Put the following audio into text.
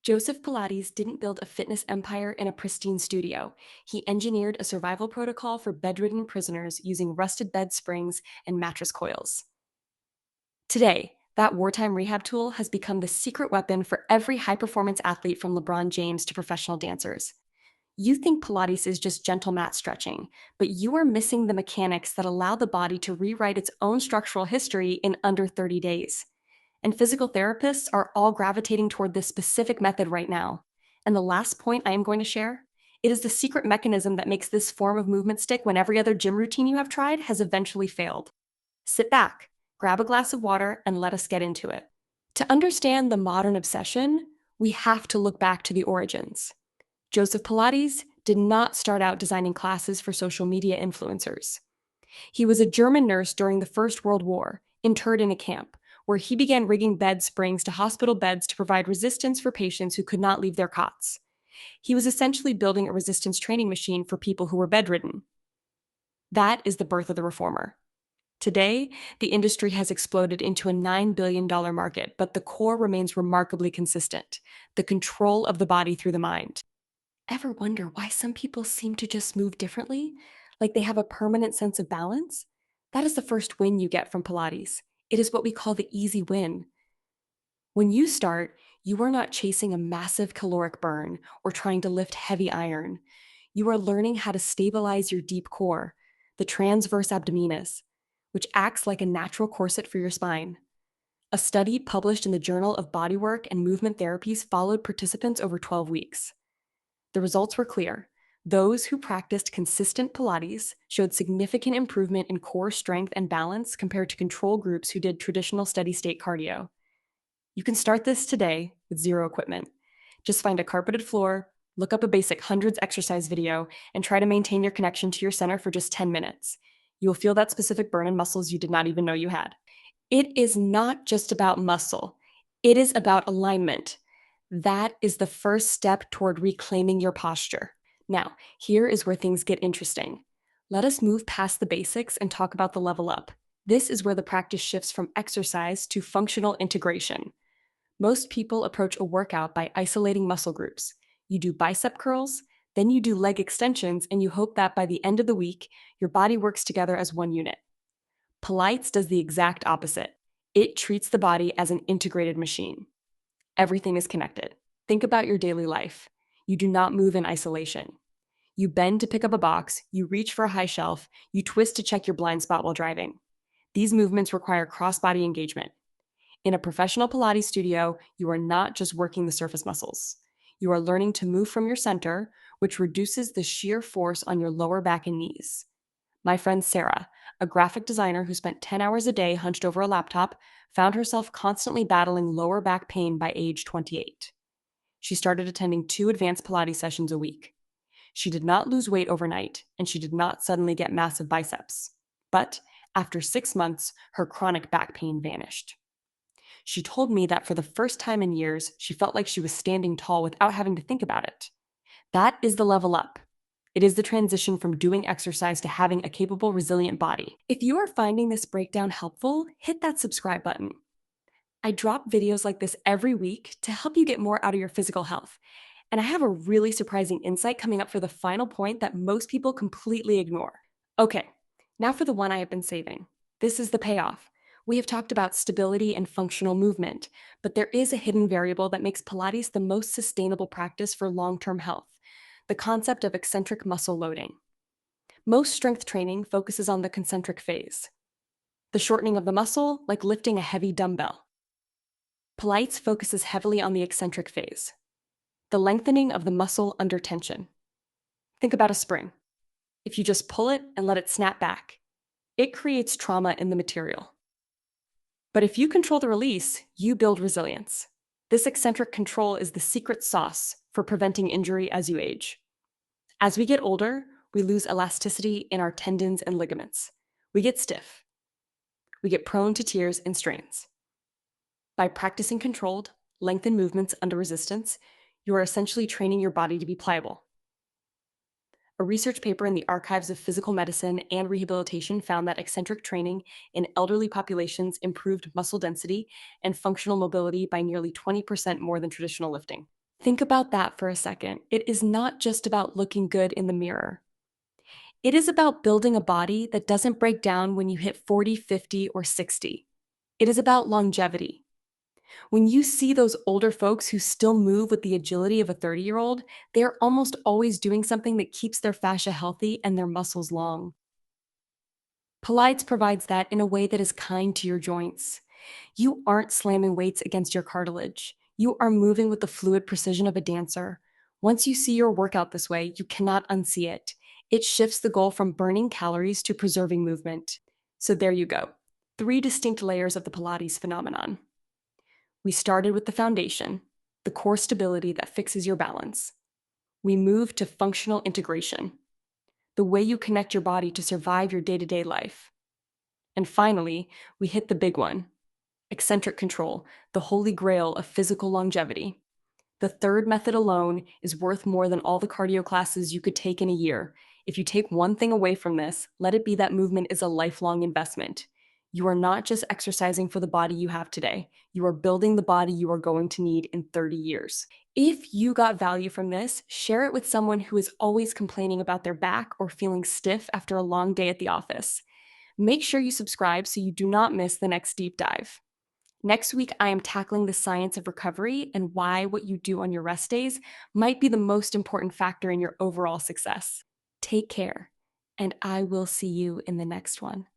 Joseph Pilates didn't build a fitness empire in a pristine studio. He engineered a survival protocol for bedridden prisoners using rusted bed springs and mattress coils. Today, that wartime rehab tool has become the secret weapon for every high performance athlete from LeBron James to professional dancers. You think Pilates is just gentle mat stretching, but you are missing the mechanics that allow the body to rewrite its own structural history in under 30 days. And physical therapists are all gravitating toward this specific method right now. And the last point I am going to share, it is the secret mechanism that makes this form of movement stick when every other gym routine you have tried has eventually failed. Sit back, grab a glass of water, and let us get into it. To understand the modern obsession, we have to look back to the origins. Joseph Pilates did not start out designing classes for social media influencers. He was a German nurse during the First World War, interred in a camp, where he began rigging bed springs to hospital beds to provide resistance for patients who could not leave their cots. He was essentially building a resistance training machine for people who were bedridden. That is the birth of the reformer. Today, the industry has exploded into a $9 billion market, but the core remains remarkably consistent: the control of the body through the mind. Ever wonder why some people seem to just move differently? Like they have a permanent sense of balance? That is the first win you get from Pilates. It is what we call the easy win. When you start, you are not chasing a massive caloric burn or trying to lift heavy iron. You are learning how to stabilize your deep core, the transverse abdominis, which acts like a natural corset for your spine. A study published in the Journal of Bodywork and Movement Therapies followed participants over 12 weeks. The results were clear. Those who practiced consistent Pilates showed significant improvement in core strength and balance compared to control groups who did traditional steady state cardio. You can start this today with zero equipment. Just find a carpeted floor, look up a basic hundreds exercise video, and try to maintain your connection to your center for just 10 minutes. You will feel that specific burn in muscles you did not even know you had. It is not just about muscle, it is about alignment. That is the first step toward reclaiming your posture. Now, here is where things get interesting. Let us move past the basics and talk about the level up. This is where the practice shifts from exercise to functional integration. Most people approach a workout by isolating muscle groups. You do bicep curls, then you do leg extensions, and you hope that by the end of the week, your body works together as one unit. Pilates does the exact opposite. It treats the body as an integrated machine. Everything is connected. Think about your daily life. You do not move in isolation. You bend to pick up a box, you reach for a high shelf, you twist to check your blind spot while driving. These movements require cross-body engagement. In a professional Pilates studio, you are not just working the surface muscles. You are learning to move from your center, which reduces the shear force on your lower back and knees. My friend Sarah, a graphic designer who spent 10 hours a day hunched over a laptop, found herself constantly battling lower back pain by age 28. She started attending 2 advanced Pilates sessions a week. She did not lose weight overnight, and she did not suddenly get massive biceps. But after 6 months, her chronic back pain vanished. She told me that for the first time in years, she felt like she was standing tall without having to think about it. That is the level up. It is the transition from doing exercise to having a capable, resilient body. If you are finding this breakdown helpful, hit that subscribe button. I drop videos like this every week to help you get more out of your physical health. And I have a really surprising insight coming up for the final point that most people completely ignore. Okay, now for the one I have been saving. This is the payoff. We have talked about stability and functional movement, but there is a hidden variable that makes Pilates the most sustainable practice for long-term health: the concept of eccentric muscle loading. Most strength training focuses on the concentric phase, the shortening of the muscle, like lifting a heavy dumbbell. Pilates focuses heavily on the eccentric phase, the lengthening of the muscle under tension. Think about a spring. If you just pull it and let it snap back, it creates trauma in the material. But if you control the release, you build resilience. This eccentric control is the secret sauce for preventing injury as you age. As we get older, we lose elasticity in our tendons and ligaments. We get stiff. We get prone to tears and strains. By practicing controlled, lengthened movements under resistance, you are essentially training your body to be pliable. A research paper in the Archives of Physical Medicine and Rehabilitation found that eccentric training in elderly populations improved muscle density and functional mobility by nearly 20% more than traditional lifting. Think about that for a second. It is not just about looking good in the mirror. It is about building a body that doesn't break down when you hit 40, 50, or 60. It is about longevity. When you see those older folks who still move with the agility of a 30-year-old, they're almost always doing something that keeps their fascia healthy and their muscles long. Pilates provides that in a way that is kind to your joints. You aren't slamming weights against your cartilage. You are moving with the fluid precision of a dancer. Once you see your workout this way, you cannot unsee it. It shifts the goal from burning calories to preserving movement. So there you go. 3 distinct layers of the Pilates phenomenon. We started with the foundation, the core stability that fixes your balance. We moved to functional integration, the way you connect your body to survive your day-to-day life. And finally, we hit the big one, eccentric control, the holy grail of physical longevity. The third method alone is worth more than all the cardio classes you could take in a year. If you take one thing away from this, let it be that movement is a lifelong investment. You are not just exercising for the body you have today. You are building the body you are going to need in 30 years. If you got value from this, share it with someone who is always complaining about their back or feeling stiff after a long day at the office. Make sure you subscribe so you do not miss the next deep dive. Next week, I am tackling the science of recovery and why what you do on your rest days might be the most important factor in your overall success. Take care, and I will see you in the next one.